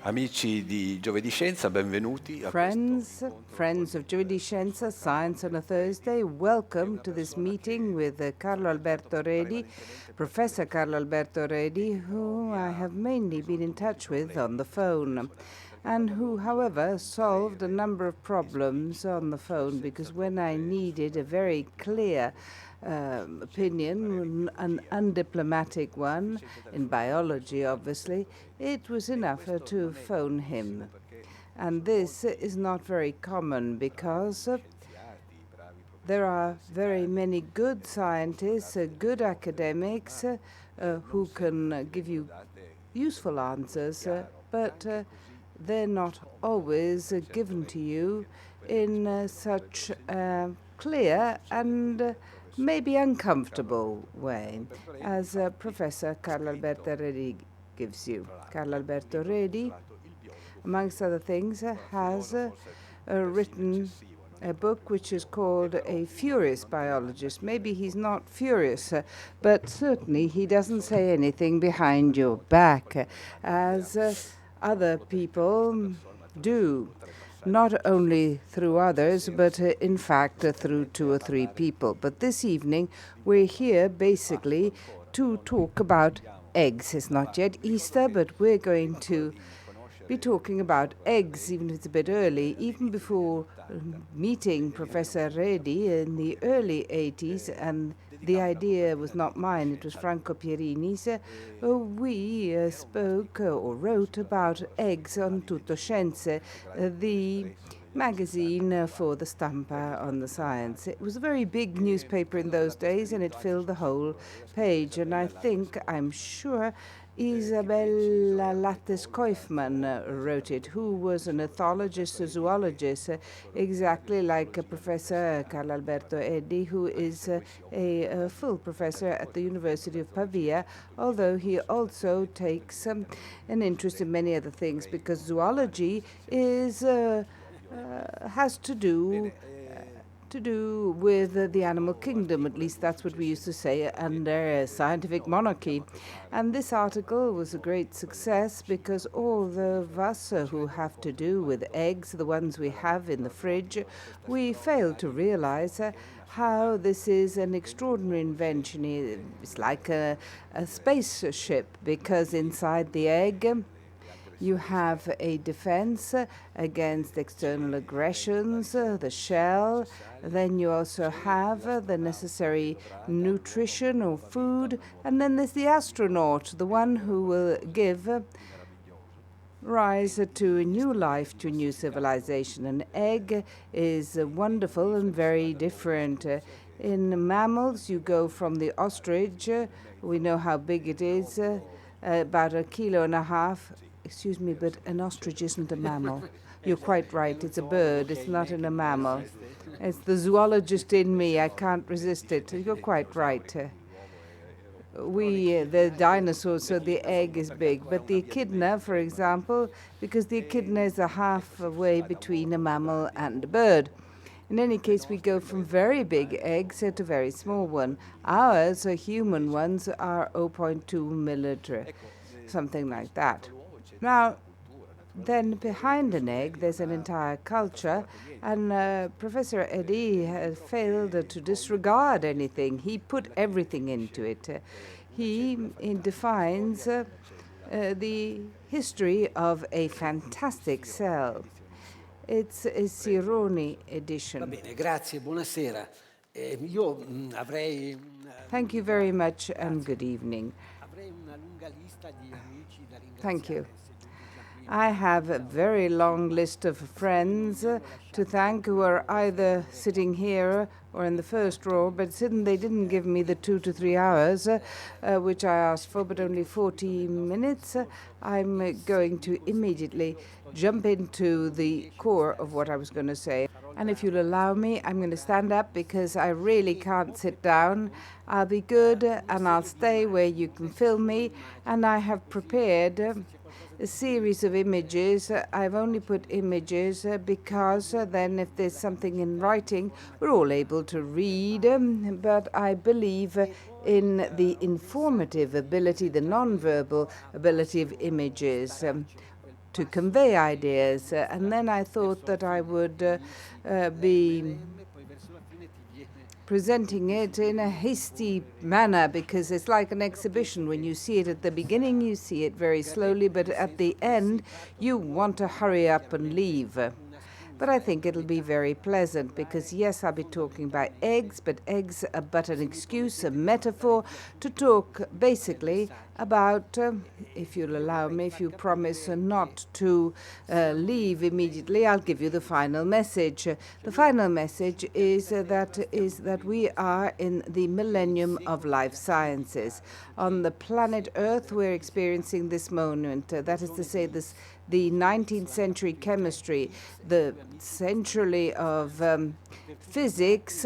Amici di GiovedìScienza, benvenuti a Friends of GiovedìScienza, Science on a Thursday, welcome to this meeting with Carlo Alberto Redi, Professor Carlo Alberto Redi, who I have mainly been in touch with on the phone, and who, however, solved a number of problems on the phone, because when I needed a very clear opinion, an undiplomatic one, in biology, obviously, it was enough to phone him. And this is not very common because there are very many good scientists, good academics who can give you useful answers, but they're not always given to you in such a clear and maybe uncomfortable way as Professor Carlo Alberto Redi gives you. Carlo Alberto Redi, amongst other things, has written a book which is called A Furious Biologist. Maybe he's not furious, but certainly he doesn't say anything behind your back, as other people do. Not only through others, but in fact through 2 or 3 people. But this evening we're here basically to talk about eggs. It's not yet Easter, but we're going to be talking about eggs, even if it's a bit early. Even before meeting Professor Redi in the early 80s, and the idea was not mine, it was Franco Pierini's, we spoke or wrote about eggs on Tutto Scienze, the magazine for the Stampa on the science. It was a very big newspaper in those days, and it filled the whole page. And I'm sure, Isabella Lattes-Koifman wrote it, who was an ethologist, a zoologist, exactly like Professor Carlo Alberto Redi, who is a full professor at the University of Pavia, although he also takes an interest in many other things, because zoology is has to do with the animal kingdom. At least that's what we used to say under scientific monarchy. And this article was a great success because all of us who have to do with eggs, the ones we have in the fridge, we fail to realize how this is an extraordinary invention. It's like a spaceship, because inside the egg you have a defense against external aggressions, the shell. Then you also have the necessary nutrition or food. And then there's the astronaut, the one who will give rise to a new life, to a new civilization. An egg is wonderful and very different. In mammals, you go from the ostrich, we know how big it is, about 1.5 kilos. Excuse me, but an ostrich isn't a mammal. You're quite right, it's a bird, it's not a mammal. It's the zoologist in me, I can't resist it. You're quite right. The dinosaurs, so the egg is big. But the echidna, for example, because the echidna is halfway between a mammal and a bird. In any case, we go from very big eggs to very small one. Ours, human ones, are 0.2 milliliter, something like that. Now, then behind an egg, there's an entire culture, and Professor Redi has failed to disregard anything. He put everything into it. He defines the history of a fantastic cell. It's a Cironi edition. Va bene, grazie, buonasera. Io avrei Thank you very much, and good evening. una lunga lista di amici da ringraziare. Thank you. I have a very long list of friends to thank who are either sitting here or in the first row, but since they didn't give me the 2 to 3 hours, which I asked for, but only 40 minutes, I'm going to immediately jump into the core of what I was going to say. And if you'll allow me, I'm going to stand up because I really can't sit down. I'll be good and I'll stay where you can film me, and I have prepared a series of images. I've only put images because then if there's something in writing, we're all able to read. But I believe in the informative ability, the non-verbal ability of images. to convey ideas. And then I thought that I would be presenting it in a hasty manner, because it's like an exhibition. When you see it at the beginning, you see it very slowly, but at the end, you want to hurry up and leave. But I think it'll be very pleasant, because yes, I'll be talking about eggs, but eggs are but an excuse, a metaphor, to talk basically about, if you'll allow me, if you promise not to leave immediately, I'll give you the final message. The final message is that we are in the millennium of life sciences. On the planet Earth, we're experiencing this moment. That is to say, the 19th century chemistry, the century of physics,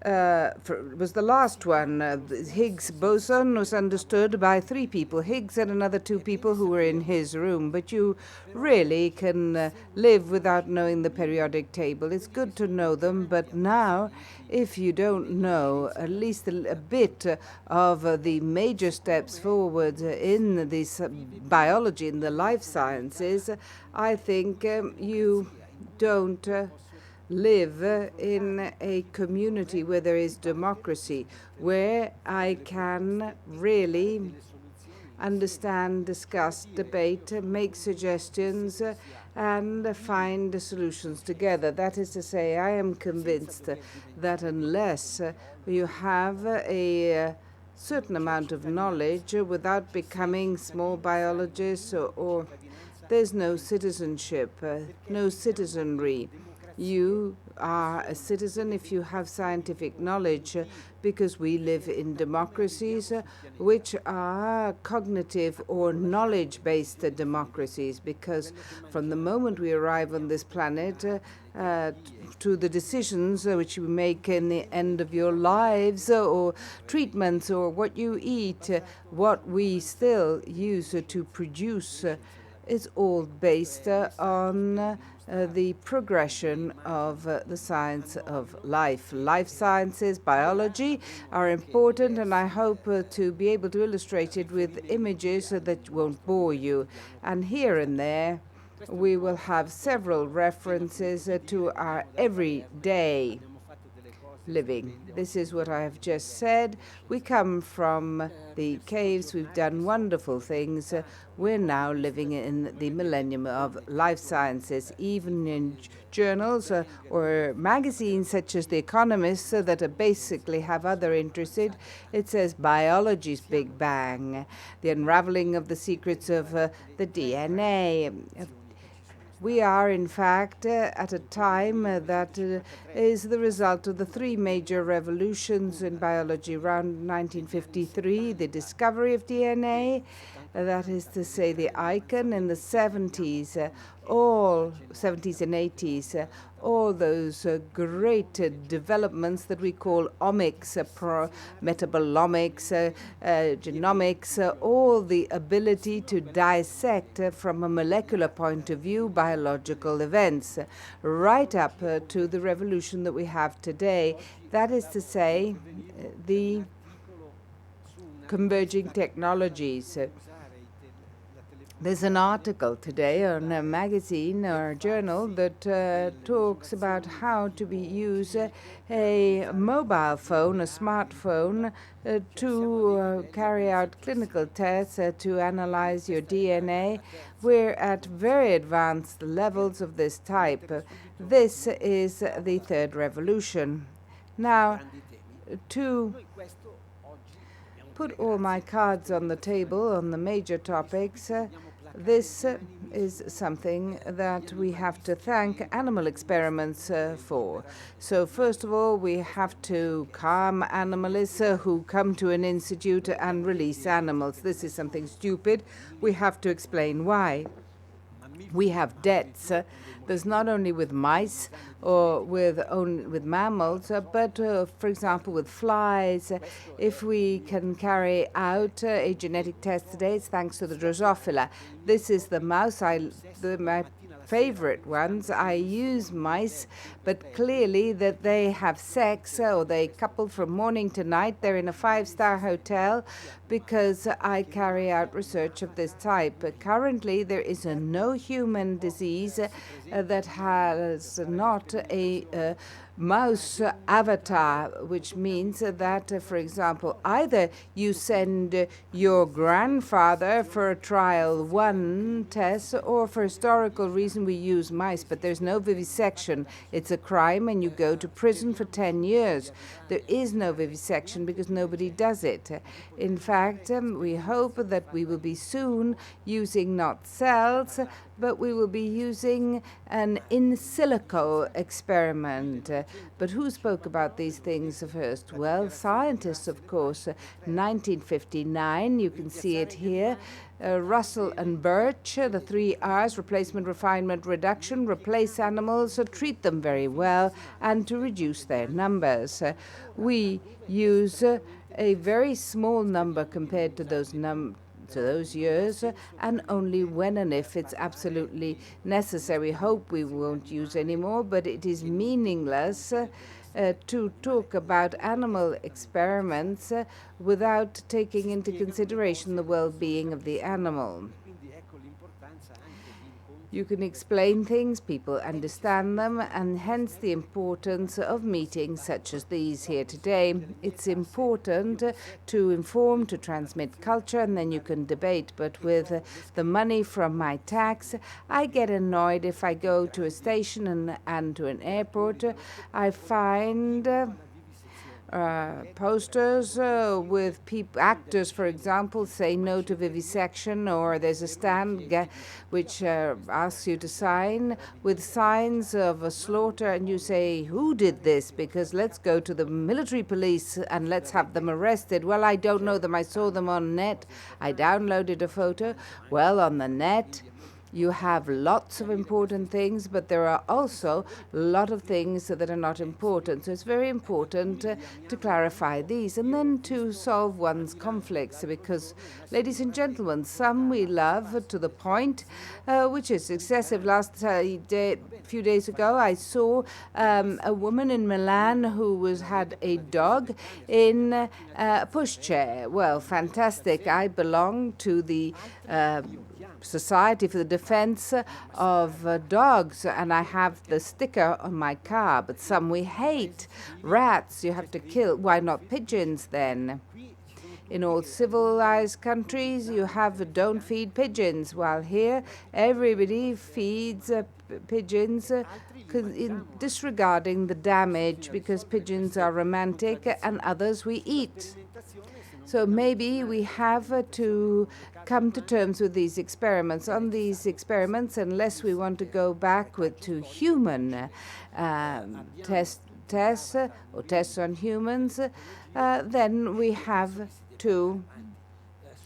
was the last one. The Higgs boson was understood by 3 people, Higgs and another 2 people who were in his room. But you really can live without knowing the periodic table. It's good to know them, but now, if you don't know at least a bit of the major steps forward in this biology, in the life sciences, I think you don't live in a community where there is democracy, where I can really understand, discuss, debate, make suggestions, and find solutions together. That is to say, I am convinced that unless you have a certain amount of knowledge without becoming small biologists, or there's no citizenship, no citizenry. You are a citizen if you have scientific knowledge, because we live in democracies which are cognitive or knowledge-based democracies, because from the moment we arrive on this planet to the decisions which you make in the end of your lives, or treatments, or what you eat, what we still use to produce, is all based on the progression of the science of life. Life sciences, biology are important, and I hope to be able to illustrate it with images that won't bore you. And here and there, we will have several references to our everyday living. This is what I have just said. We come from the caves. We've done wonderful things. We're now living in the millennium of life sciences. Even in journals or magazines such as The Economist that basically have other interests, it says biology's Big Bang, the unraveling of the secrets of the DNA. We are, in fact, at a time that is the result of the 3 major revolutions in biology. Around 1953, the discovery of DNA, that is to say, the icon. In the 70s, all 70s and 80s, all those great developments that we call omics, metabolomics, genomics, all the ability to dissect from a molecular point of view biological events, right up to the revolution that we have today. That is to say, the converging technologies. There's an article today on a magazine or a journal that talks about how to use a mobile phone, a smartphone, to carry out clinical tests to analyze your DNA. We're at very advanced levels of this type. This is the 3rd revolution. Now, to put all my cards on the table on the major topics, this is something that we have to thank animal experiments for. So first of all, we have to calm animalists who come to an institute and release animals. This is something stupid. We have to explain why. We have debts. There's not only with mice or with mammals, but for example with flies. If we can carry out a genetic test today, it's thanks to the Drosophila. This is the mouse. My favorite ones. I use mice, but clearly that they have sex or they couple from morning to night. They're in a 5-star hotel, because I carry out research of this type. Currently, there is no human disease that has not a mouse avatar, which means that, for example, either you send your grandfather for a trial 1 test, or for historical reason we use mice, but there's no vivisection. It's a crime and you go to prison for 10 years. There is no vivisection because nobody does it. In fact, we hope that we will be soon using not cells, but we will be using an in silico experiment. But who spoke about these things first? Well, scientists, of course. 1959, you can see it here. Russell and Birch, the 3 R's, replacement, refinement, reduction, replace animals, treat them very well, and to reduce their numbers. We use a very small number compared to those years, and only when and if it's absolutely necessary. We hope we won't use any more, but it is meaningless to talk about animal experiments without taking into consideration the well-being of the animal. You can explain things, people understand them, and hence the importance of meetings such as these here today. It's important to inform, to transmit culture, and then you can debate. But with the money from my tax, I get annoyed if I go to a station and to an airport. I find posters with actors, for example, say no to vivisection, or there's a stand which asks you to sign with signs of a slaughter, and you say, who did this? Because let's go to the military police and let's have them arrested. Well, I don't know them. I saw them on net. I downloaded a photo. Well, on the net, you have lots of important things, but there are also a lot of things that are not important. So it's very important to clarify these and then to solve one's conflicts. Because, ladies and gentlemen, some we love to the point which is excessive. Last few days ago, I saw a woman in Milan who had a dog in a pushchair. Well, fantastic. I belong to the Society for the Defense of Dogs, and I have the sticker on my car, but some we hate. Rats you have to kill. Why not pigeons then? In all civilized countries, you have don't feed pigeons, while here everybody feeds pigeons, disregarding the damage, because pigeons are romantic and others we eat. So maybe we have to come to terms with these experiments. On these experiments, unless we want to go back to human tests or tests on humans, then we have to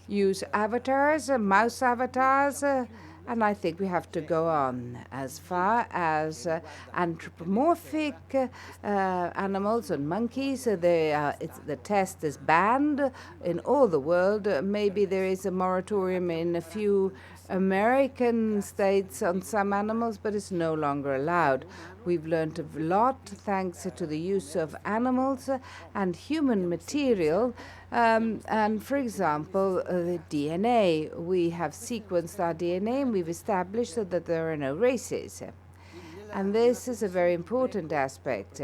use avatars, mouse avatars, and I think we have to go on as far as anthropomorphic animals and monkeys. The test is banned in all the world. Maybe there is a moratorium in a few American states on some animals, but it's no longer allowed. We've learned a lot thanks to the use of animals and human material. And for example, the DNA. We have sequenced our DNA and we've established that there are no races. And this is a very important aspect.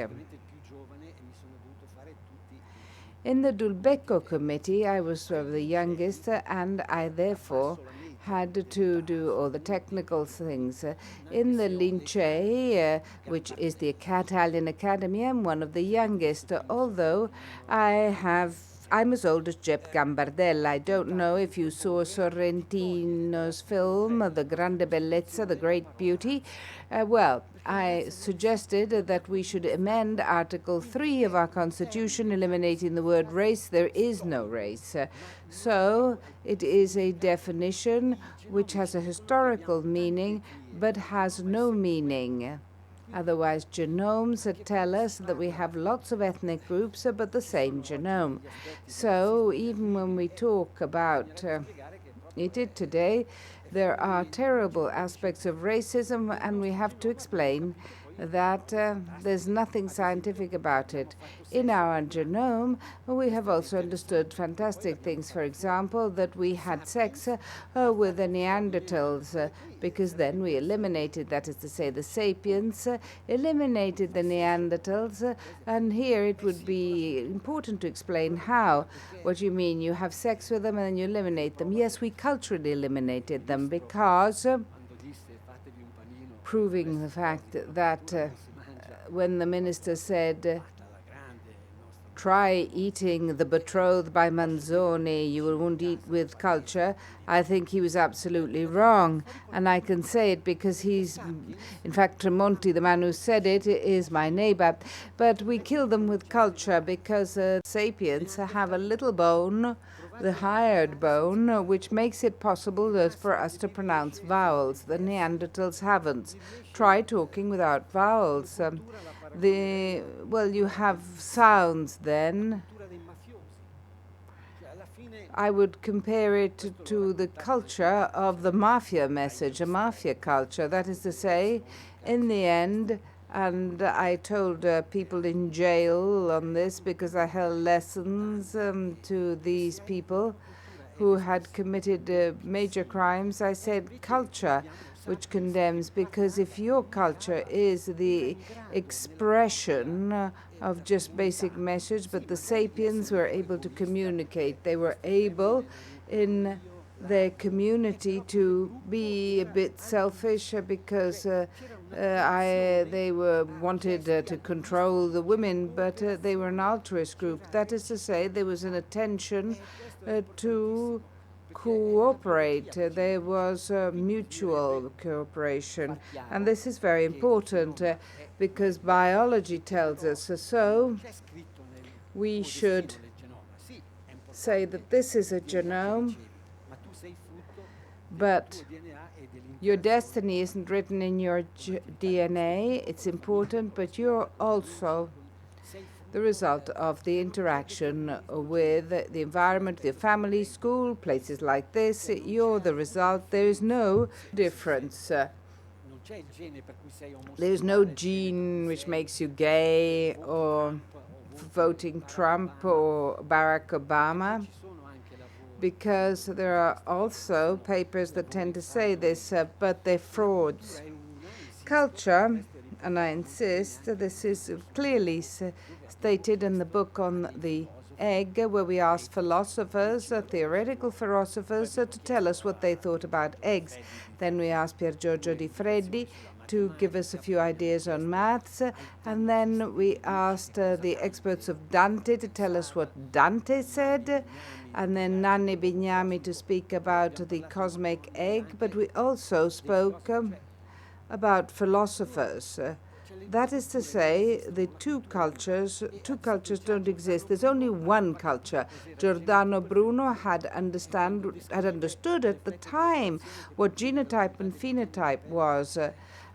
In the Dulbecco committee, I was the youngest, and I therefore had to do all the technical things. In the Lincei, which is the Italian Academy, I'm one of the youngest, although I'm as old as Jep Gambardella. I don't know if you saw Sorrentino's film, The Grande Bellezza, The Great Beauty. Well, I suggested that we should amend Article 3 of our Constitution, eliminating the word race. There is no race. So it is a definition which has a historical meaning but has no meaning. Otherwise, genomes tell us that we have lots of ethnic groups, but the same genome. So even when we talk about it today, there are terrible aspects of racism, and we have to explain that there's nothing scientific about it. In our genome, we have also understood fantastic things. For example, that we had sex with the Neanderthals, because then we eliminated, that is to say, the sapiens, eliminated the Neanderthals. And here it would be important to explain how. What you mean, you have sex with them and then you eliminate them. Yes, we culturally eliminated them because proving the fact that when the minister said, try eating the betrothed by Manzoni, you won't eat with culture, I think he was absolutely wrong. And I can say it because he's, in fact, Tremonti, the man who said it, is my neighbor. But we kill them with culture because sapiens have a little bone, the hired bone, which makes it possible for us to pronounce vowels. The Neanderthals haven't. Try talking without vowels. Well, you have sounds then. I would compare it to the culture of the mafia message, a mafia culture. That is to say, in the end, and I told people in jail on this because I held lessons to these people who had committed major crimes. I said culture, which condemns, because if your culture is the expression of just basic message, but the sapiens were able to communicate. They were able in their community to be a bit selfish because they wanted to control the women, but they were an altruist group. That is to say, there was an attention to cooperate. There was mutual cooperation. And this is very important because biology tells us so. We should say that this is a genome, but your destiny isn't written in your DNA. It's important, but you're also the result of the interaction with the environment, the family, school, places like this. You're the result. There is no difference. There is no gene which makes you gay or voting Trump or Barack Obama, because there are also papers that tend to say this, but they're frauds. Culture, and I insist, this is clearly stated in the book on the egg, where we asked philosophers, theoretical philosophers, to tell us what they thought about eggs. Then we asked Pier Giorgio Di Freddi to give us a few ideas on maths, and then we asked the experts of Dante to tell us what Dante said, and then Nanni Bignami to speak about the cosmic egg, but we also spoke about philosophers. That is to say, the two cultures don't exist. There's only one culture. Giordano Bruno had understood at the time what genotype and phenotype was.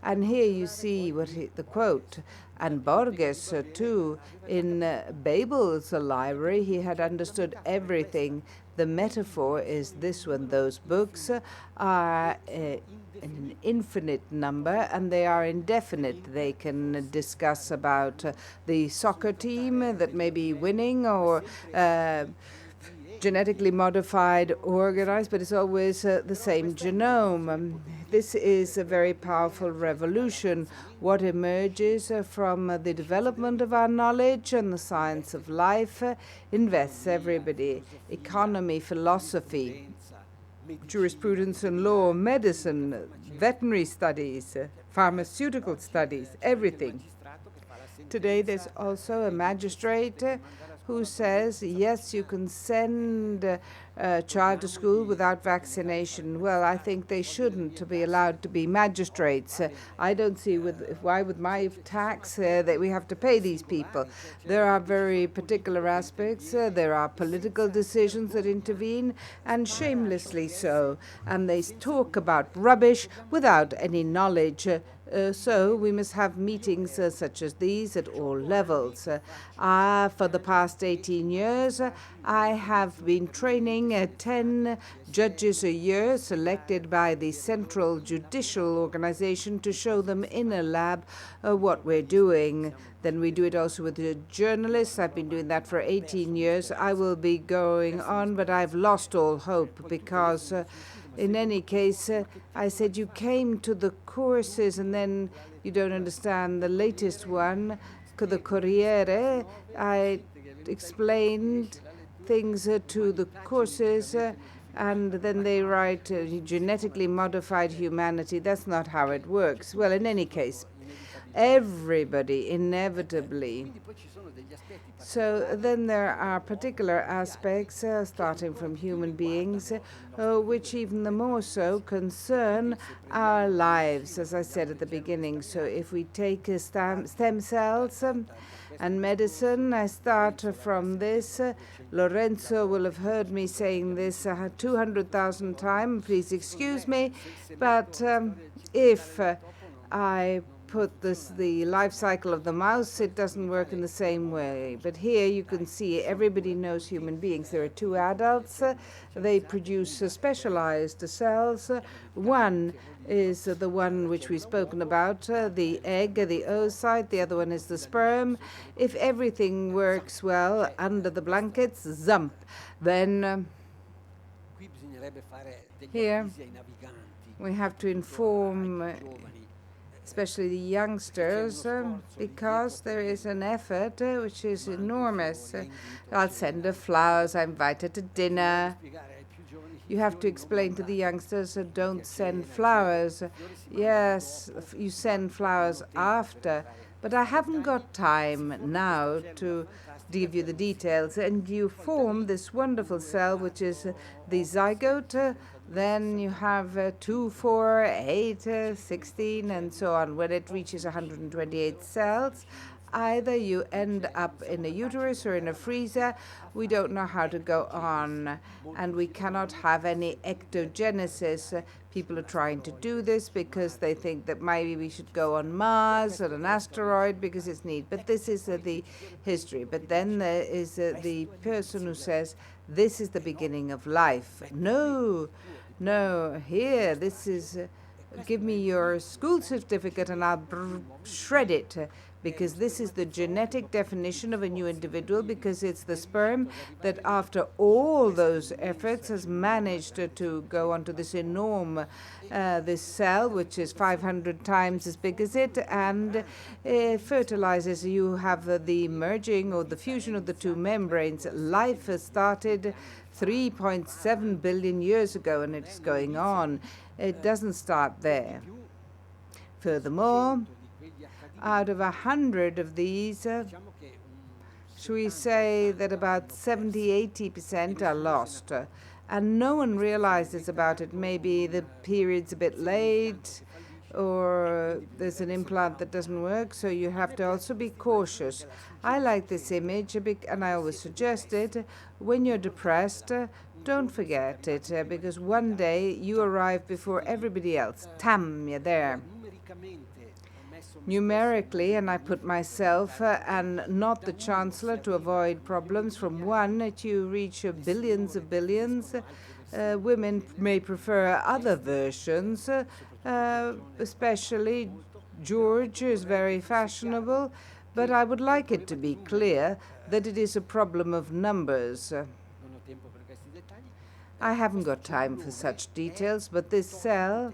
And here you see the quote. And Borges, too, in Babel's library, he had understood everything. The metaphor is this one. Those books are an infinite number, and they are indefinite. They can discuss about the soccer team that may be winning or genetically modified, organized, but it's always the same genome. This is a very powerful revolution. What emerges from the development of our knowledge and the science of life invests everybody. Economy, philosophy, jurisprudence and law, medicine, veterinary studies, pharmaceutical studies, everything. Today there's also a magistrate who says, yes, you can send a child to school without vaccination. Well, I think they shouldn't be allowed to be magistrates. I don't see why with my tax that we have to pay these people. There are very particular aspects. There are political decisions that intervene, and shamelessly so. And they talk about rubbish without any knowledge. So we must have meetings such as these at all levels. For the past 18 years, I have been training 10 judges a year selected by the Central Judicial Organization to show them in a lab what we're doing. Then we do it also with the journalists. I've been doing that for 18 years. I will be going on, but I've lost all hope because in any case, I said you came to the courses and then you don't understand the latest one, the Corriere. I explained things to the courses and then they write genetically modified humanity. That's not how it works. Well, in any case, everybody inevitably. So then there are particular aspects, starting from human beings, which even the more so concern our lives, as I said at the beginning. So if we take stem cells and medicine, I start from this. Lorenzo will have heard me saying this 200,000 times. Please excuse me. But if I put the life cycle of the mouse, it doesn't work in the same way. But here you can see everybody knows human beings. There are two adults. They produce specialized cells. One is the one which we've spoken about, the egg, the oocyte. The other one is the sperm. If everything works well under the blankets, zump, then here we have to inform especially the youngsters, because there is an effort which is enormous. I'll send her flowers, I invite her to dinner. You have to explain to the youngsters, don't send flowers. Yes, you send flowers after, but I haven't got time now to give you the details. And you form this wonderful cell, which is the zygote. Then you have 2, 4, 8, 16, and so on. When it reaches 128 cells, either you end up in a uterus or in a freezer. We don't know how to go on, and we cannot have any ectogenesis. People are trying to do this because they think that maybe we should go on Mars or an asteroid because it's neat. But this is the history. But then there is the person who says, this is the beginning of life. No, here, this is, give me your school certificate and I'll shred it. Because this is the genetic definition of a new individual, because it's the sperm that after all those efforts has managed to go onto this enormous this cell, which is 500 times as big as it, and fertilizes. You have the merging or the fusion of the two membranes. Life has started 3.7 billion years ago, and it's going on. It doesn't start there. Furthermore, out of 100 of these, should we say that about 70–80% are lost, and no one realizes about it. Maybe the period's a bit late, or there's an implant that doesn't work, so you have to also be cautious. I like this image, and I always suggest it. When you're depressed, don't forget it, because one day you arrive before everybody else. Tam, you're there. Numerically, and I put myself and not the Chancellor to avoid problems, from 1 to reach billions of billions. Women may prefer other versions, especially George is very fashionable, but I would like it to be clear that it is a problem of numbers. I haven't got time for such details, but this cell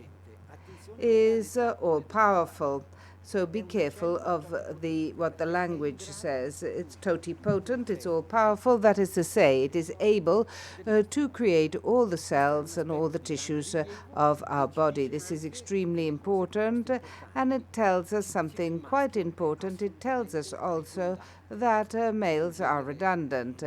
is all-powerful. So be careful of what the language says. It's totipotent, it's all-powerful. That is to say, it is able to create all the cells and all the tissues of our body. This is extremely important, and it tells us something quite important. It tells us also that males are redundant.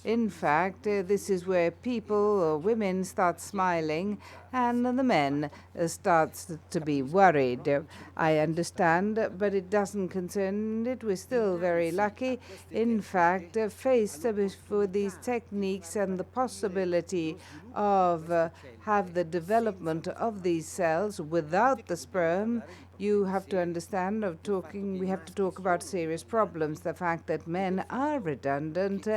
In fact, this is where people or women start smiling, and the men starts to be worried. I understand, but it doesn't concern it. We're still very lucky. In fact, faced with these techniques and the possibility of have the development of these cells without the sperm, you have to understand we have to talk about serious problems. The fact that men are redundant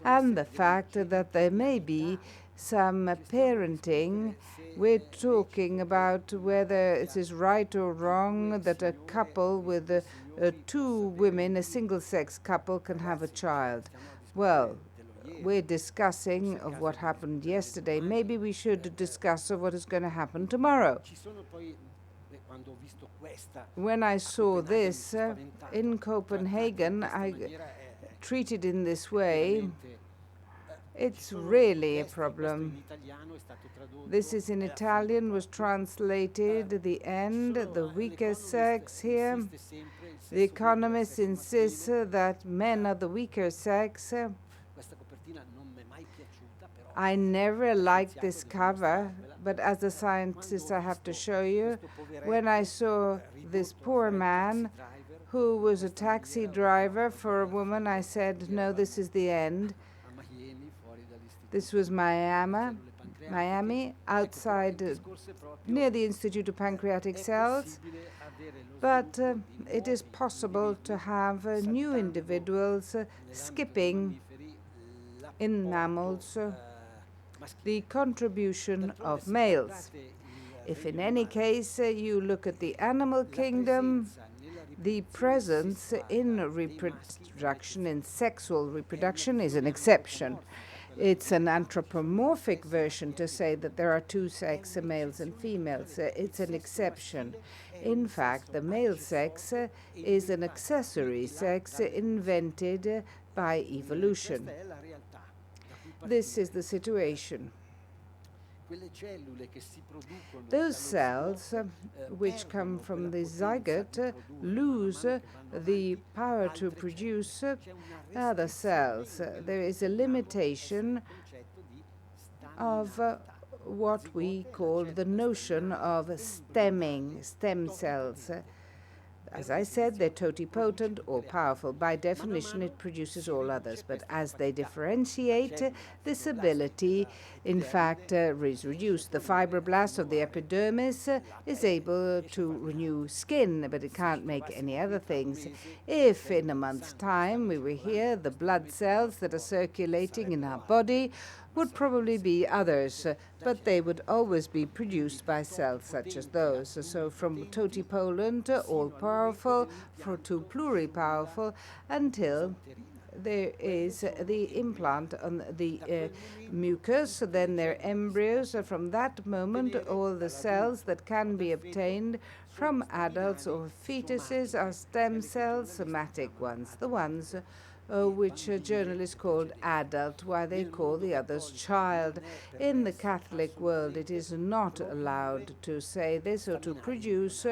and the fact that there may be some parenting. We're talking about whether it is right or wrong that a couple with two women, a single-sex couple, can have a child. Well, we're discussing of what happened yesterday. Maybe we should discuss of what is going to happen tomorrow. When I saw this in Copenhagen, I treated in this way. It's really a problem. This is in Italian, was translated, the end, the weaker sex here. The Economist insists that men are the weaker sex. I never liked this cover, but as a scientist I have to show you. When I saw this poor man who was a taxi driver for a woman, I said, no, this is the end. This was Miami, outside, near the Institute of Pancreatic Cells. But it is possible to have new individuals skipping in mammals the contribution of males. If in any case you look at the animal kingdom, the presence in reproduction, in sexual reproduction, is an exception. It's an anthropomorphic version to say that there are two sexes, males and females. It's an exception. In fact, the male sex is an accessory sex invented by evolution. This is the situation. Those cells which come from the zygote lose the power to produce other cells. There is a limitation of what we call the notion of stem cells. As I said, they're totipotent or powerful. By definition, it produces all others. But as they differentiate, this ability, in fact, is reduced. The fibroblast of the epidermis is able to renew skin, but it can't make any other things. If in a month's time we were here, the blood cells that are circulating in our body would probably be others, but they would always be produced by cells such as those. So from totipotent, all-powerful, to pluripowerful, until there is the implant on the mucus, then they're embryos. So from that moment, all the cells that can be obtained from adults or fetuses are stem cells, somatic ones, the ones which journalists called adult, while they call the others child. In the Catholic world, it is not allowed to say this or to produce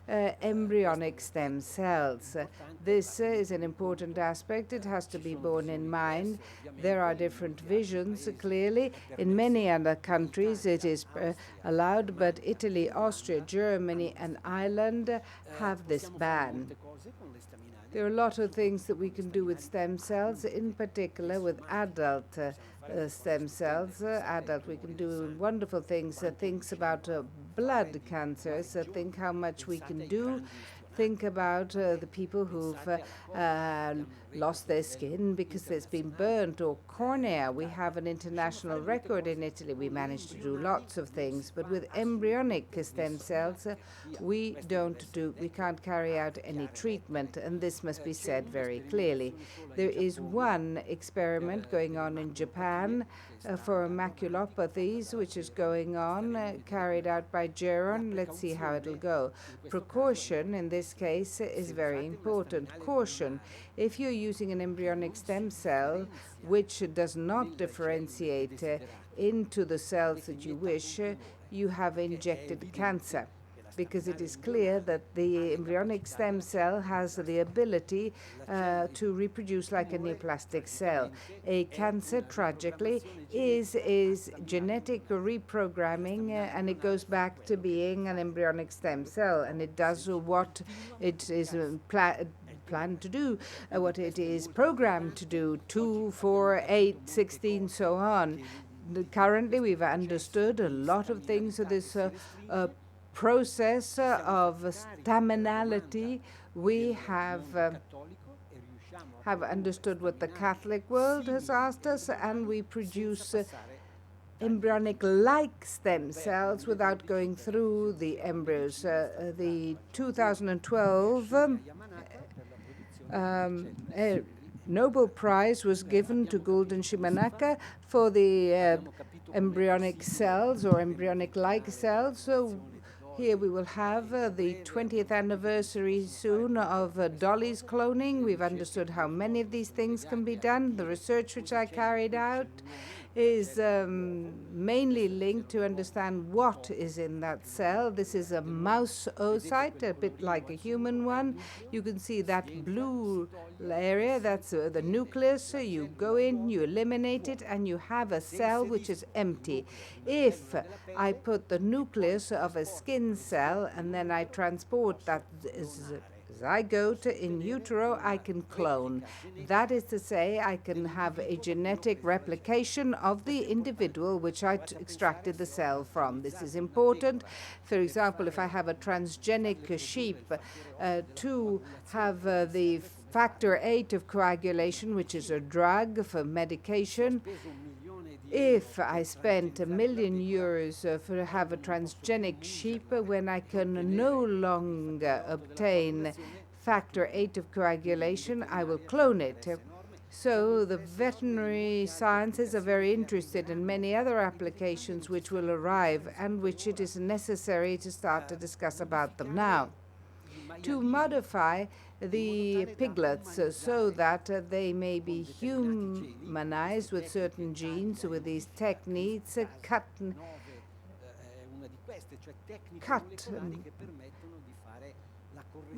embryonic stem cells. This is an important aspect. It has to be borne in mind. There are different visions, clearly. In many other countries, it is allowed, but Italy, Austria, Germany, and Ireland have this ban. There are a lot of things that we can do with stem cells, in particular with adult stem cells. We can do wonderful things. Things about blood cancers. Think how much we can do. Think about the people who've lost their skin because it's been burnt, or cornea. We have an international record in Italy. We managed to do lots of things, but with embryonic stem cells, we can't carry out any treatment, and this must be said very clearly. There is one experiment going on in Japan for maculopathies, which is going on, carried out by Geron. Let's see how it'll go. Precaution in this case is very important. Caution. If you're using an embryonic stem cell which does not differentiate into the cells that you wish, you have injected cancer. because it is clear that the embryonic stem cell has the ability to reproduce like a neoplastic cell. A cancer, tragically, is genetic reprogramming, and it goes back to being an embryonic stem cell, and it does what it is planned to do, what it is programmed to do, 2, 4, 8, 16, so on. Currently, we've understood a lot of things of this process of staminality. We have understood what the Catholic world has asked us, and we produce embryonic-like stem cells without going through the embryos. The 2012 Nobel Prize was given to Gould and Shimanaka for the embryonic cells or embryonic-like cells. So here we will have the 20th anniversary soon of Dolly's cloning. We've understood how many of these things can be done. The research which I carried out is mainly linked to understand what is in that cell. This is a mouse oocyte, a bit like a human one. You can see that blue area, that's the nucleus. You go in, you eliminate it, and you have a cell which is empty. If I put the nucleus of a skin cell and then I transport that zygote in utero, I can clone. That is to say, I can have a genetic replication of the individual which I extracted the cell from. This is important. For example, if I have a transgenic sheep, to have the factor 8 of coagulation, which is a drug for medication. If I spent €1 million to have a transgenic sheep, when I can no longer obtain factor 8 of coagulation, I will clone it. So the veterinary sciences are very interested in many other applications which will arrive and which it is necessary to start to discuss about them now. To modify the piglets so that they may be humanized with certain genes, with these techniques, cut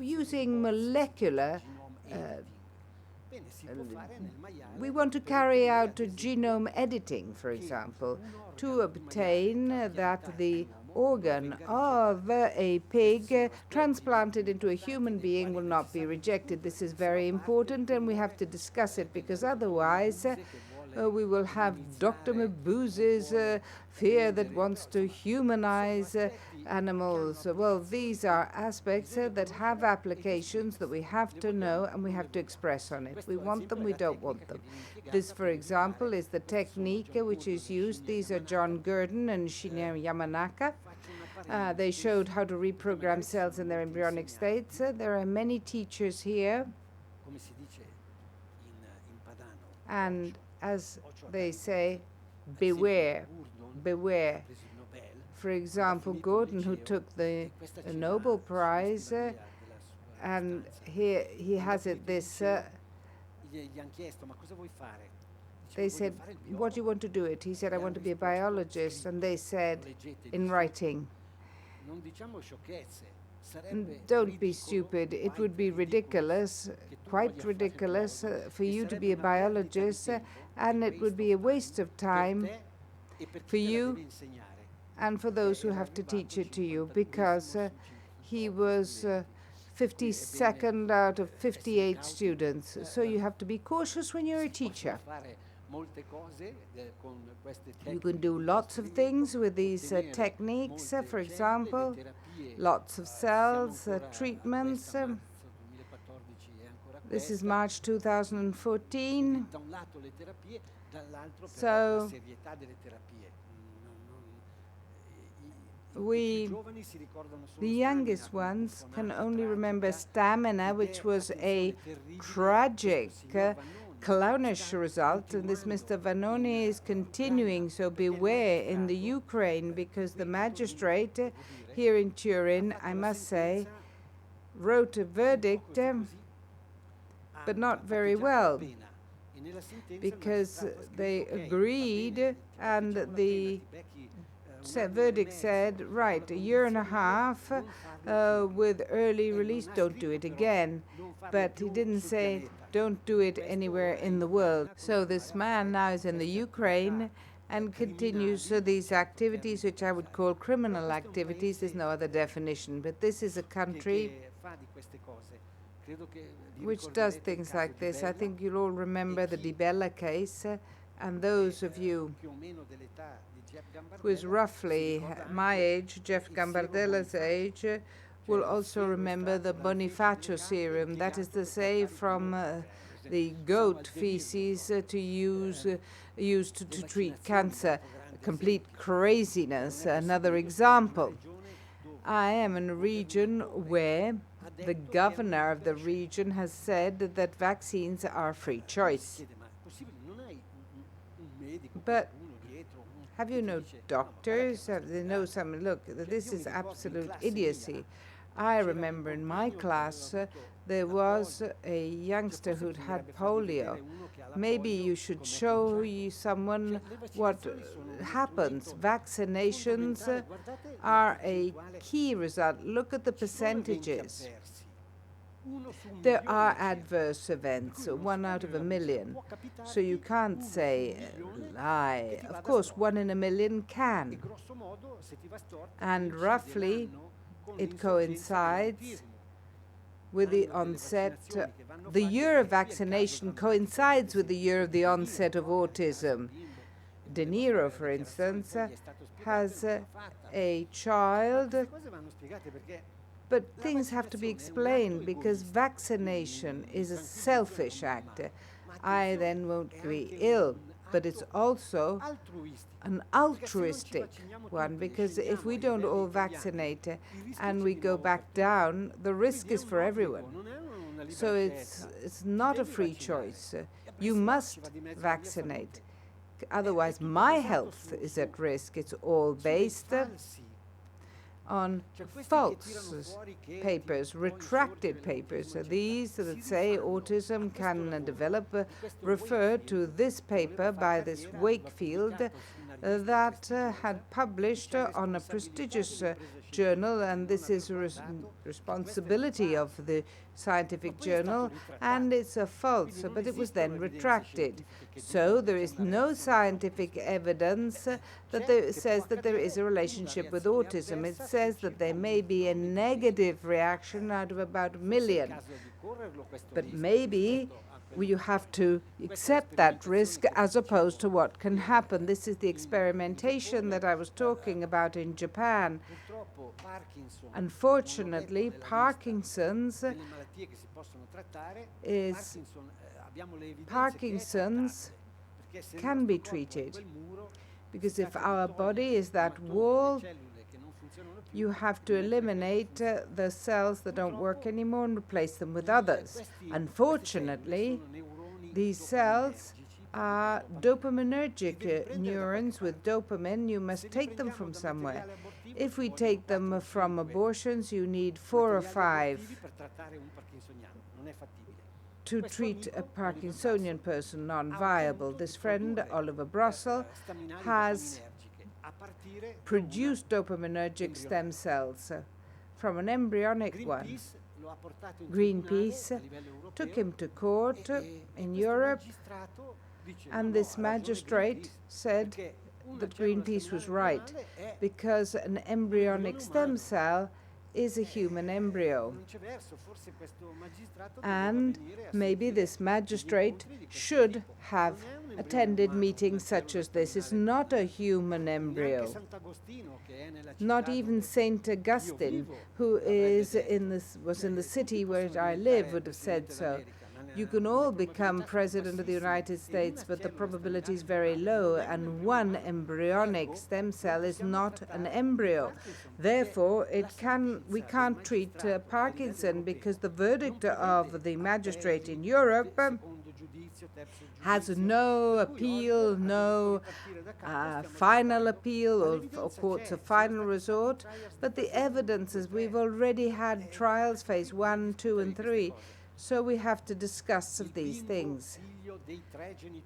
using molecular. We want to carry out genome editing, for example, to obtain that the organ of a pig transplanted into a human being will not be rejected. This is very important, and we have to discuss it, because otherwise we will have Dr. Mabuse's fear that wants to humanize animals. Well, these are aspects that have applications that we have to know and we have to express on it. We want them, we don't want them. This, for example, is the technique which is used. These are John Gurdon and Shinya Yamanaka. They showed how to reprogram cells in their embryonic states. There are many teachers here, and as they say, beware, beware. For example, Gordon, who took the Nobel Prize, and here he has it this. They said, what do you want to do it? He said, I want to be a biologist. And they said, in writing, don't be stupid. It would be ridiculous, quite ridiculous, for you to be a biologist, and it would be a waste of time for you and for those who have to teach it to you, because he was 52nd out of 58 students. So you have to be cautious when you're a teacher. You can do lots of things with these techniques, for example, lots of cells, treatments. This is March 2014. So the youngest ones can only remember stamina, which was a tragic clownish result, and this Mr. Vanoni is continuing, so beware in the Ukraine, because the magistrate here in Turin, I must say, wrote a verdict, but not very well, because they agreed, and the verdict said, right, a year and a half with early release, don't do it again. But he didn't say, don't do it anywhere in the world. So this man now is in the Ukraine and continues these activities, which I would call criminal activities. There's no other definition. But this is a country which does things like this. I think you'll all remember the Di Bella case, and those of you who is roughly my age, Jeff Gambardella's age, will also remember the Bonifacio serum. That is to say, from the goat feces used to treat cancer. Complete craziness. Another example. I am in a region where the governor of the region has said that vaccines are free choice. But have you no doctors? They know some. Look, this is absolute idiocy. I remember in my class there was a youngster who'd had polio. Maybe you should show someone what happens. Vaccinations are a key result. Look at the percentages. There are adverse events, 1 out of a million. So you can't say lie. Of course, 1 in a million can. And roughly, it coincides with the onset. The year of vaccination coincides with the year of the onset of autism. De Niro, for instance, has a child. But things have to be explained because vaccination is a selfish act. I then won't be ill. But it's also an altruistic one, because if we don't all vaccinate and we go back down, the risk is for everyone. So it's not a free choice. You must vaccinate. Otherwise, my health is at risk. It's all based on false papers, retracted papers. These that say autism can develop refer to this paper by this Wakefield that had published on a prestigious journal, and this is a responsibility of the scientific journal, and it's a false, but it was then retracted. So there is no scientific evidence that says that there is a relationship with autism. It says that there may be a negative reaction out of about 1 million. But maybe you have to accept that risk as opposed to what can happen. This is the experimentation that I was talking about in Japan. Unfortunately, Parkinson's can be treated, because if our body is that wall, you have to eliminate the cells that don't work anymore and replace them with others. Unfortunately, these cells are dopaminergic neurons with dopamine. You must take them from somewhere. If we take them from abortions, you need 4 or 5 to treat a Parkinsonian person, non-viable. This friend, Oliver Brossel, has produced dopaminergic stem cells from an embryonic one. Greenpeace took him to court in Europe, and this magistrate said that Greenpeace was right, because an embryonic stem cell is a human embryo. And maybe this magistrate should have attended meetings such as this. It's not a human embryo. Not even St. Augustine, who was in the city where I live, would have said so. You can all become president of the United States, but the probability is very low, and one embryonic stem cell is not an embryo. Therefore, we can't treat Parkinson, because the verdict of the magistrate in Europe has no appeal, no final appeal or courts of final resort. But the evidence is we've already had trials, phase 1, 2, and 3. So we have to discuss of these things.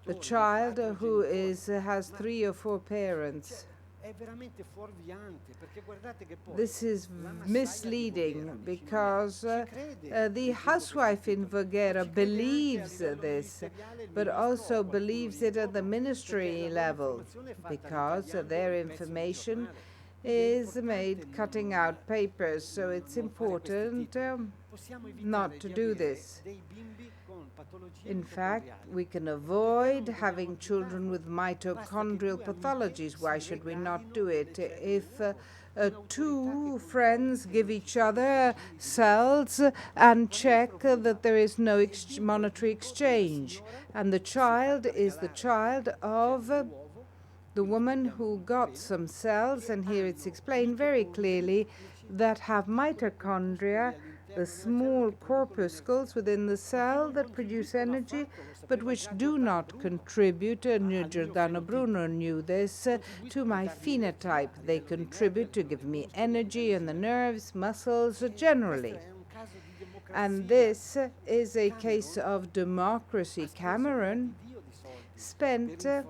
The child who has 3 or 4 parents, This is misleading because the housewife in Voghera believes this, but also believes it at the ministry level because their information is made cutting out papers. So it's important not to do this. In fact, we can avoid having children with mitochondrial pathologies. Why should we not do it? If two friends give each other cells and check that there is no monetary exchange, and the child is the child of the woman who got some cells, and here it's explained very clearly, that have mitochondria, the small corpuscles within the cell that produce energy, but which do not contribute, and Giordano Bruno knew this, to my phenotype. They contribute to give me energy in the nerves, muscles, generally. And this is a case of democracy. Cameron spent a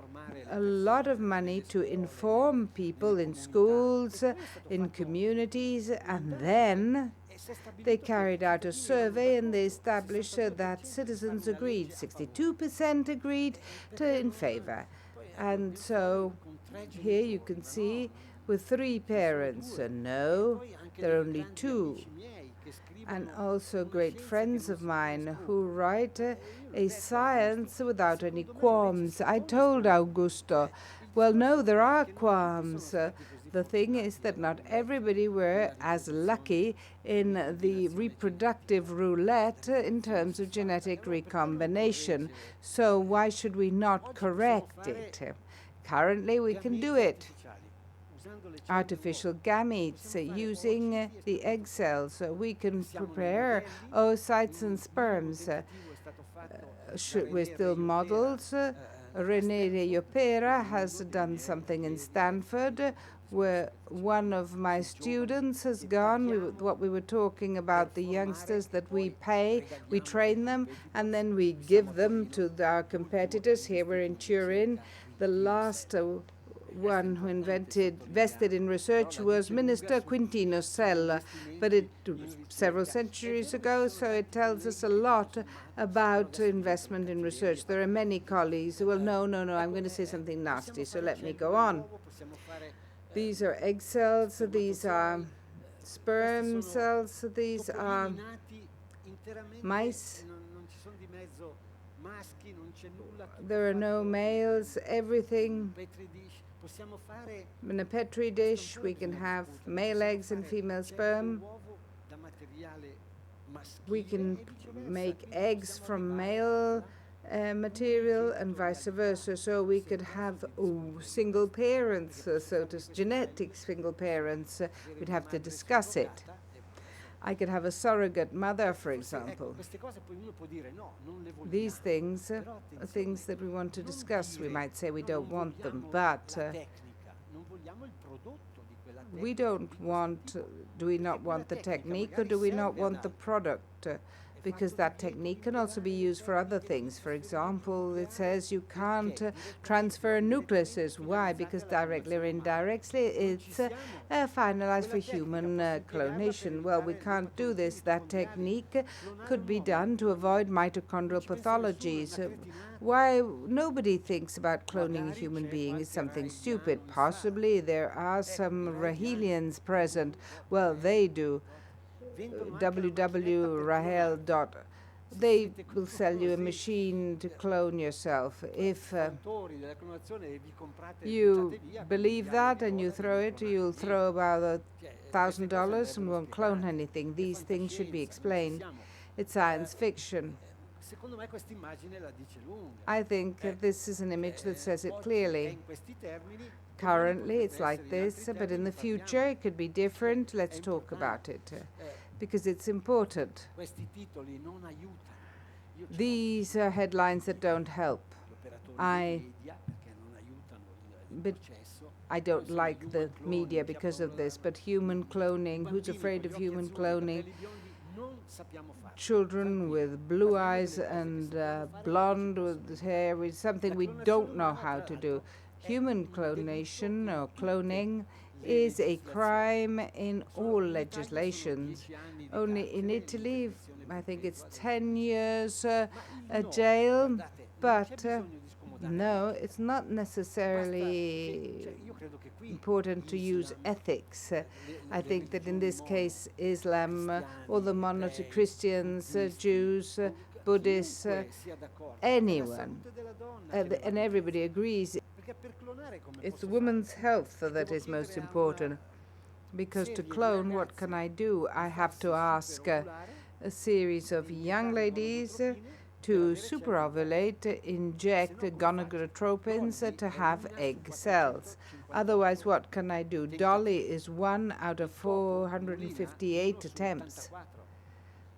lot of money to inform people in schools, in communities, and then they carried out a survey and they established that citizens agreed, 62% agreed in favor. And so here you can see with 3 parents, no, there are only 2. And also great friends of mine who write a science without any qualms. I told Augusto, well, no, there are qualms. The thing is that not everybody were as lucky in the reproductive roulette in terms of genetic recombination. So why should we not correct it? Currently, we can do it. Artificial gametes using the egg cells. We can prepare oocytes and sperms. We're still models. René de Llopera has done something in Stanford where one of my students has gone. What we were talking about, the youngsters that we pay, we train them, and then we give them to our competitors. Here we're in Turin. The last one who invested in research was Minister Quintino Sella, but it was several centuries ago, so it tells us a lot about investment in research. There are many colleagues who will, no, I'm going to say something nasty, so let me go on. These are egg cells, these are sperm cells, these are mice. There are no males, everything. In a petri dish, we can have male eggs and female sperm. We can make eggs from male material and vice versa. So we could have single parents, genetic single parents. We'd have to discuss it. I could have a surrogate mother, for example. These things are things that we want to discuss. We might say we don't want them, but we don't want, do we not want the technique or do we not want the product? Because that technique can also be used for other things. For example, it says you can't transfer nucleuses. Why? Because directly or indirectly it's finalized for human clonation. Well, we can't do this. That technique could be done to avoid mitochondrial pathologies. Why nobody thinks about cloning a human being is something stupid. Possibly there are some Rahelians present. Well, they do. www.rahel. They will sell you a machine to clone yourself. If you believe that and you throw it, you'll throw about $1,000 and won't clone anything. These things should be explained. It's science fiction. I think this is an image that says it clearly. Currently, it's like this, but in the future, it could be different. Let's talk about it. Because it's important. These are headlines that don't help. But I don't like the media because of this, but human cloning, who's afraid of human cloning? Children with blue eyes and blonde with hair is something we don't know how to do. human clonation or cloning is a crime in all legislations. Only in Italy, I think it's 10 years jail, but no, it's not necessarily important to use ethics. I think that in this case, Islam, all the monothe Christians, Jews, Buddhists, anyone, and everybody agrees it's the woman's health that is most important. Because to clone, what can I do? I have to ask a series of young ladies to superovulate, inject gonadotropins to have egg cells. Otherwise, what can I do? Dolly is 1 out of 458 attempts.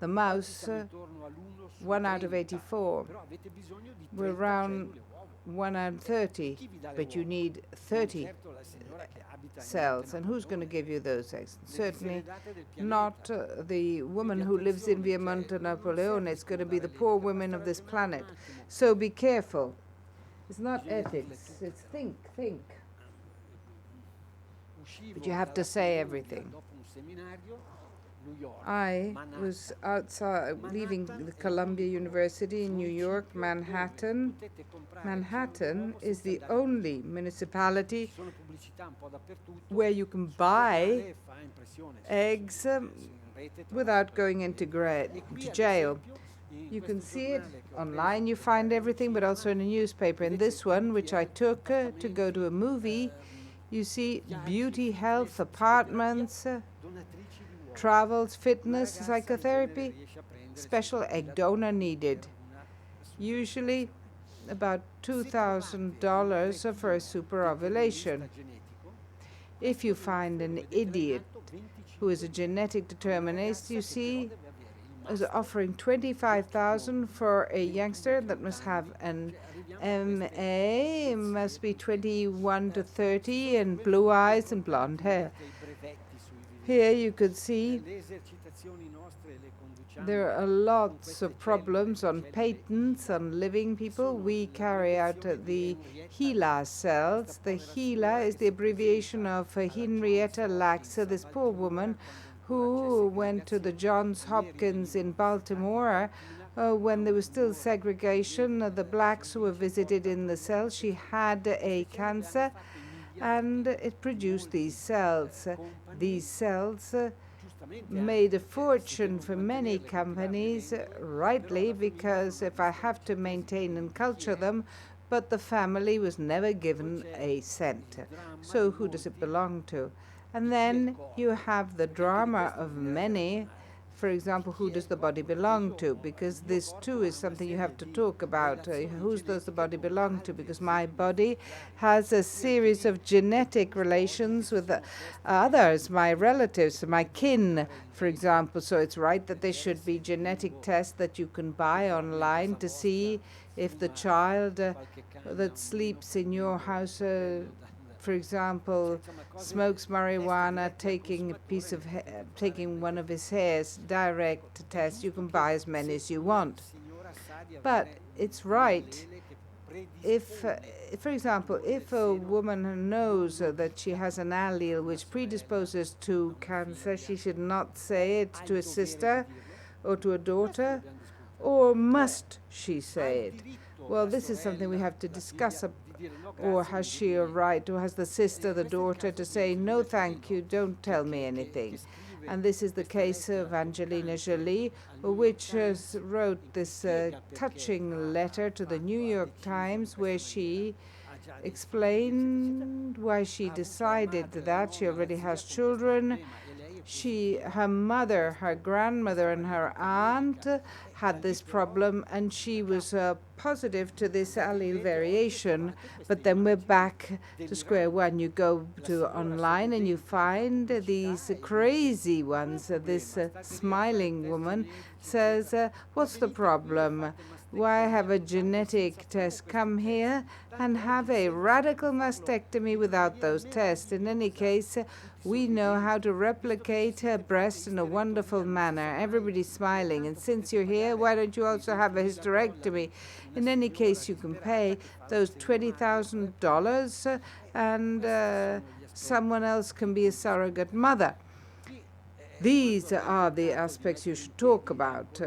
The mouse, 1 out of 84. We're around 1 out of 30, but you need 30 cells. And who's going to give you those eggs? Certainly not the woman who lives in Via Monte Napoleone. It's going to be the poor women of this planet. So be careful. It's not ethics. It's think. But you have to say everything. I was outside, leaving the Columbia University in New York, Manhattan. Manhattan is the only municipality where you can buy eggs without going into jail. You can see it online, you find everything, but also in a newspaper. In this one, which I took to go to a movie, you see beauty, health, apartments, travels, fitness, psychotherapy, special egg donor needed. Usually about $2,000 for a superovulation. If you find an idiot who is a genetic determinist, you see, is offering $25,000 for a youngster that must have an MA, must be 21 to 30, and blue eyes and blonde hair. Here you could see there are lots of problems on patents, on living people. We carry out the HeLa cells. The HeLa is the abbreviation of Henrietta Lacks, this poor woman who went to the Johns Hopkins in Baltimore when there was still segregation. The blacks who were visited in the cells, she had a cancer, and it produced these cells. These cells made a fortune for many companies, rightly, because if I have to maintain and culture them, but the family was never given a cent. So who does it belong to? And then you have the drama of many. For example, who does the body belong to? Because this too is something you have to talk about. Who does the body belong to? Because my body has a series of genetic relations with others, my relatives, my kin, for example. So it's right that there should be genetic tests that you can buy online to see if the child that sleeps in your house for example, smokes marijuana, taking one of his hairs, direct test. You can buy as many as you want. But it's right if, for example, if a woman knows that she has an allele which predisposes to cancer, she should not say it to a sister or to a daughter, or must she say it? Well, this is something we have to discuss. Or has she a right, or has the sister, the daughter, to say, no, thank you, don't tell me anything? And this is the case of Angelina Jolie, which wrote this touching letter to the New York Times, where she explained why she decided that. She already has children. Her mother, her grandmother, and her aunt had this problem, and she was positive to this allele variation. But then we're back to square one. You go to online and you find these crazy ones. This smiling woman says, what's the problem? Why have a genetic test? Come here and have a radical mastectomy without those tests. In any case, we know how to replicate her breast in a wonderful manner. Everybody's smiling. And since you're here, why don't you also have a hysterectomy? In any case, you can pay those $20,000 and someone else can be a surrogate mother. These are the aspects you should talk about.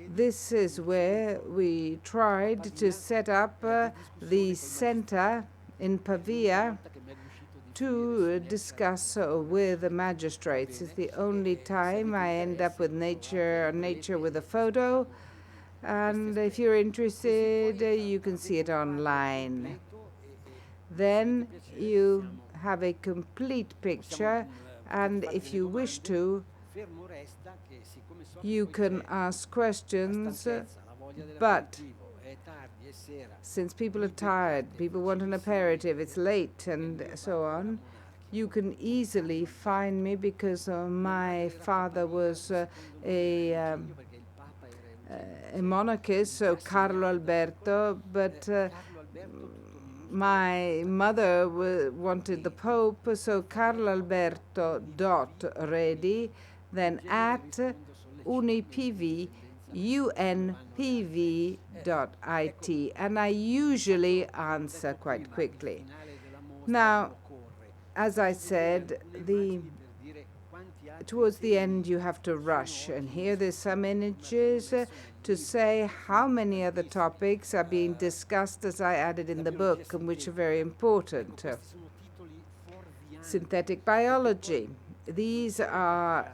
This is where we tried to set up the center in Pavia to discuss with the magistrates. It's the only time I end up with nature with a photo. And if you're interested, you can see it online. Then you have a complete picture, and if you wish to, you can ask questions, but since people are tired, people want an aperitif, it's late, and so on, you can easily find me because my father was a monarchist, so Carlo Alberto, but my mother wanted the Pope, so Carlo Alberto Redi, then at unpv.it, and I usually answer quite quickly. Now, as I said, towards the end you have to rush, and here there's some images to say how many other topics are being discussed, as I added in the book, and which are very important. Synthetic biology. These are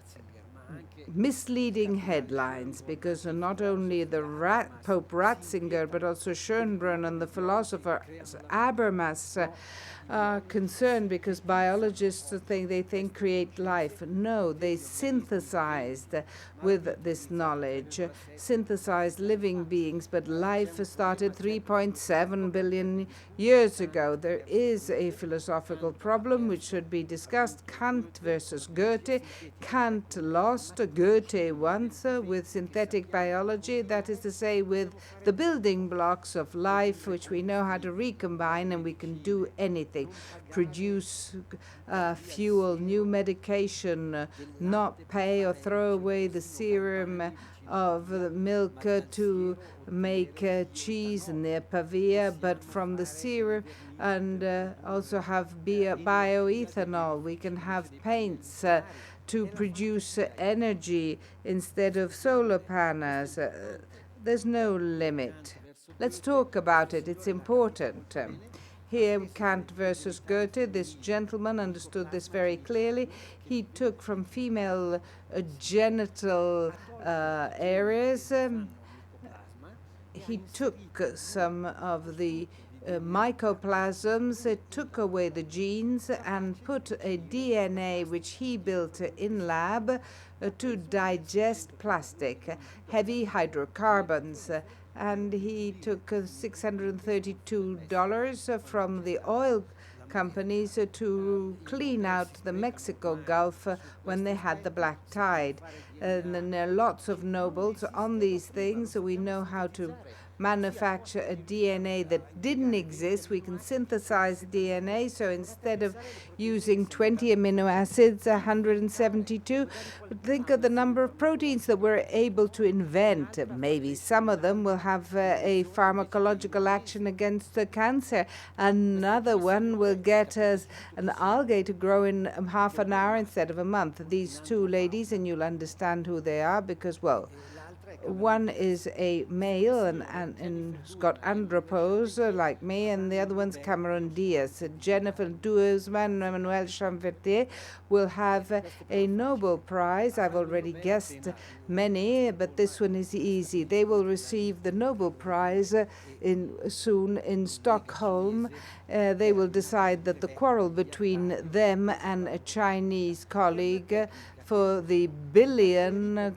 misleading headlines because not only the Pope Ratzinger but also Schönbrunn and the philosopher Habermas are concerned because biologists think create life. No, they synthesized with this knowledge, synthesized living beings, but life started 3.7 billion years ago. There is a philosophical problem which should be discussed. Kant versus Goethe. Kant lost, Goethe once with synthetic biology, that is to say with the building blocks of life which we know how to recombine, and we can do anything. Produce fuel, new medication, not pay or throw away the serum of milk to make cheese near Pavia, but from the serum, and also have bioethanol. We can have paints to produce energy instead of solar panels. There's no limit. Let's talk about it. It's important. Here, Kant versus Goethe, this gentleman understood this very clearly. He took from female genital areas, he took some of the mycoplasms, took away the genes and put a DNA which he built in lab to digest plastic, heavy hydrocarbons. And he took $632 from the oil companies to clean out the Mexico Gulf when they had the black tide. And then there are lots of nobles on these things, so we know how to manufacture a DNA that didn't exist. We can synthesize DNA, so instead of using 20 amino acids, 172, think of the number of proteins that we're able to invent. Maybe some of them will have a pharmacological action against the cancer. Another one will get us an algae to grow in half an hour instead of a month. These two ladies, and you'll understand who they are because, well, one is a male and has got andropause like me, and the other one's Cameron Diaz. Jennifer Duesman and Emmanuel Chamvertier will have a Nobel Prize. I've already guessed many, but this one is easy. They will receive the Nobel Prize soon in Stockholm. They will decide that the quarrel between them and a Chinese colleague for the billion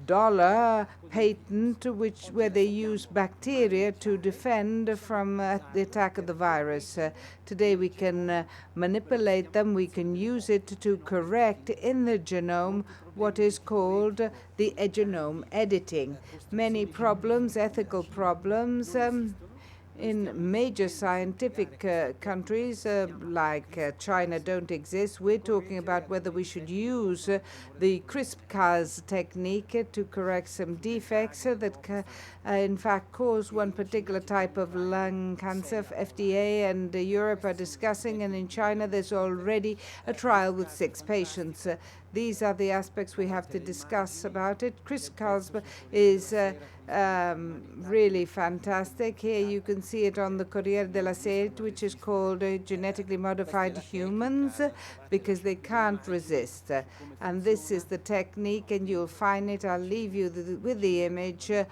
patent where they use bacteria to defend from the attack of the virus. Today we can manipulate them, we can use it to correct in the genome what is called the genome editing. Many problems, ethical problems, in major scientific countries like China don't exist. We're talking about whether we should use the CRISPR-Cas technique to correct some defects that in fact cause one particular type of lung cancer. FDA and Europe are discussing, and in China there's already a trial with 6 patients. These are the aspects we have to discuss about it. CRISPR-Cas is really fantastic. Here you can see it on the Corriere della Sera, which is called genetically modified humans, because they can't resist. And this is the technique, and you'll find it. I'll leave you with the image. I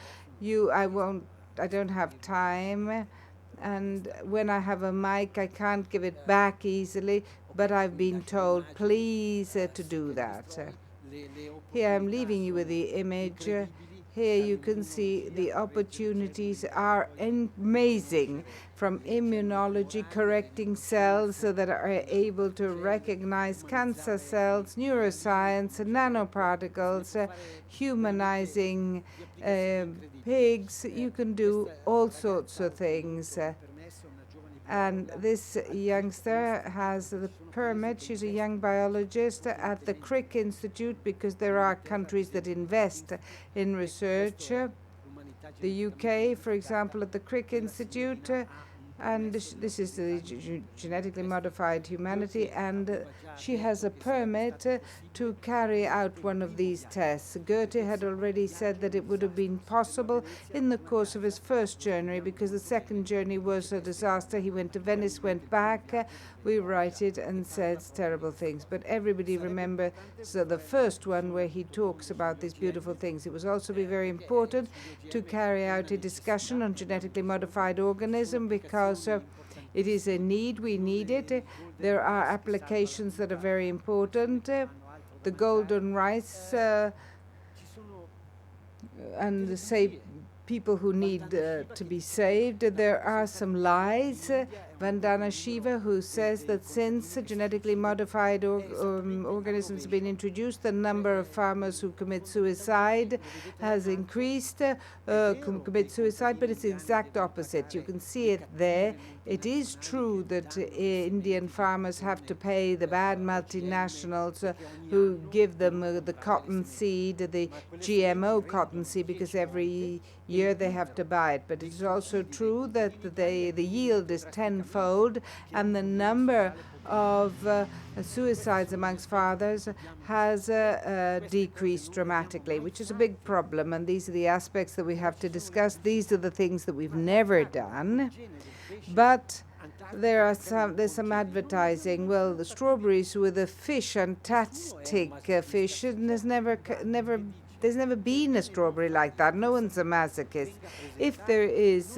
don't have time. And when I have a mic, I can't give it back easily, but I've been told, please, to do that. Here I'm leaving you with the image. Here you can see the opportunities are amazing, from immunology, correcting cells so that are able to recognize cancer cells, neuroscience, nanoparticles, humanizing pigs. You can do all sorts of things. And this youngster has the permit. She's a young biologist at the Crick Institute, because there are countries that invest in research. The UK, for example, at the Crick Institute, and this is the genetically modified humanity, and she has a permit to carry out one of these tests. Goethe had already said that it would have been possible in the course of his first journey, because the second journey was a disaster. He went to Venice, went back, we write it, and says terrible things. But everybody remembers the first one where he talks about these beautiful things. It was also very important to carry out a discussion on genetically modified organism, because it is a need. We need it. There are applications that are very important. The golden rice and the people who need to be saved. There are some lies. Vandana Shiva, who says that since genetically modified organisms have been introduced, the number of farmers who commit suicide has increased, commit suicide, but it's the exact opposite. You can see it there. It is true that Indian farmers have to pay the bad multinationals who give them the cotton seed, the GMO cotton seed, because every year they have to buy it. But it is also true that the yield is tenfold, and the number of suicides amongst fathers has decreased dramatically, which is a big problem. And these are the aspects that we have to discuss. These are the things that we've never done. But there's some advertising. Well, the strawberries with a fish, Antarctic fish, and there's never been a strawberry like that. No one's a masochist. If there is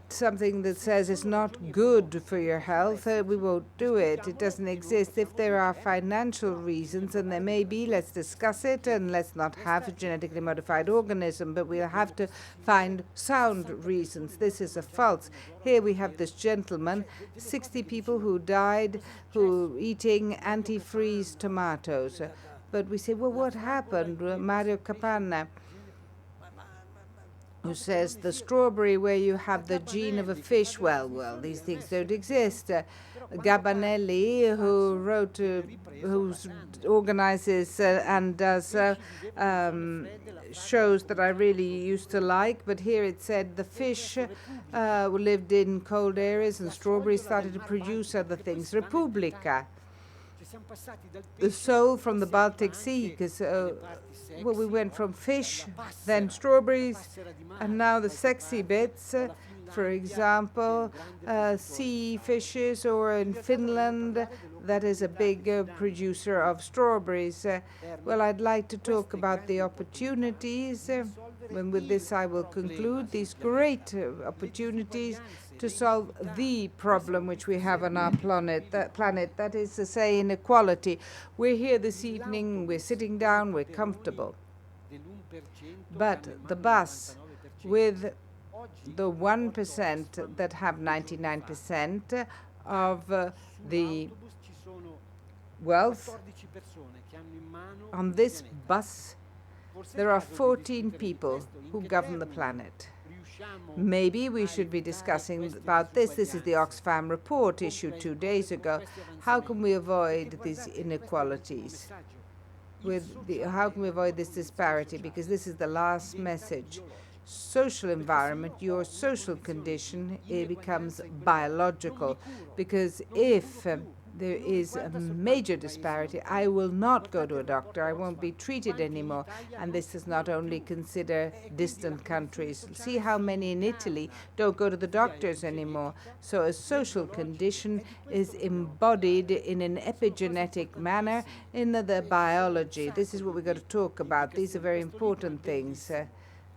something that says it's not good for your health, we won't do it. It doesn't exist. If there are financial reasons, and there may be, let's discuss it, and let's not have a genetically modified organism, but we'll have to find sound reasons. This is a false. Here we have this gentleman, 60 people who died who eating antifreeze tomatoes. But we say, well, what happened? Mario Capanna, who says the strawberry where you have the gene of a fish, well, these things don't exist. Gabanelli, who organizes and does shows that I really used to like, but here it said the fish lived in cold areas and strawberries started to produce other things. Repubblica. The soul from the Baltic Sea, because we went from fish, then strawberries, and now the sexy bits. For example, sea fishes, or in Finland, that is a big producer of strawberries. Well, I'd like to talk about the opportunities, and with this I will conclude, these great opportunities to solve the problem which we have on our planet, that is to say, inequality. We're here this evening, we're sitting down, we're comfortable. But the bus with the 1% that have 99% of the wealth, on this bus there are 14 people who govern the planet. Maybe we should be discussing about this. This is the Oxfam report issued 2 days ago. How can we avoid these inequalities? How can we avoid this disparity? Because this is the last message. Social environment, your social condition, it becomes biological. Because if there is a major disparity, I will not go to a doctor. I won't be treated anymore. And this does not only consider distant countries. See how many in Italy don't go to the doctors anymore. So a social condition is embodied in an epigenetic manner in the biology. This is what we're going to talk about. These are very important things.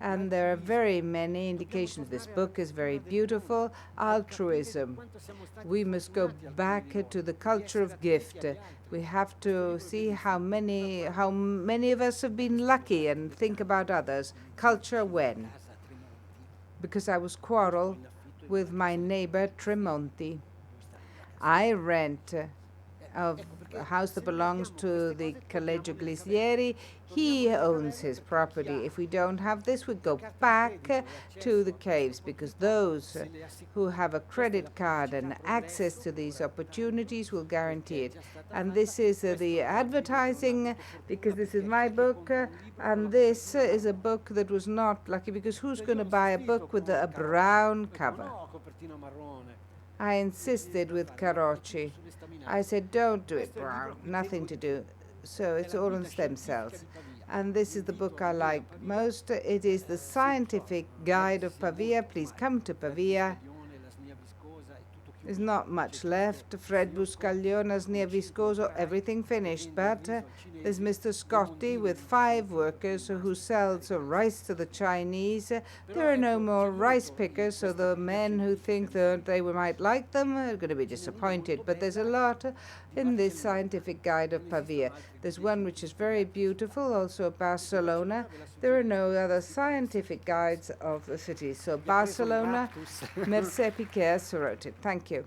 And there are very many indications. This book is very beautiful. Altruism. We must go back to the culture of gift. We have to see how many of us have been lucky and think about others. Culture when? Because I was quarrel with my neighbor Tremonti. I rent a house that belongs to the Collegio Glisieri. He owns his property. If we don't have this, we go back to the caves, because those who have a credit card and access to these opportunities will guarantee it. And this is the advertising, because this is my book, and this is a book that was not lucky, because who's going to buy a book with a brown cover? I insisted with Carocci. I said, don't do it brown, nothing to do. So it's all on stem cells. And this is the book I like most. It is the Scientific Guide of Pavia. Please come to Pavia. There's not much left. Fred Buscaglione, Snia Viscoso, everything finished. But there's Mr. Scotti with 5 workers who sells rice to the Chinese. There are no more rice pickers, so the men who think that they might like them are going to be disappointed. But there's a lot in this Scientific Guide of Pavia. There's one which is very beautiful, also of Barcelona. There are no other scientific guides of the city. So Barcelona, Mercè Piquer wrote it. Thank you.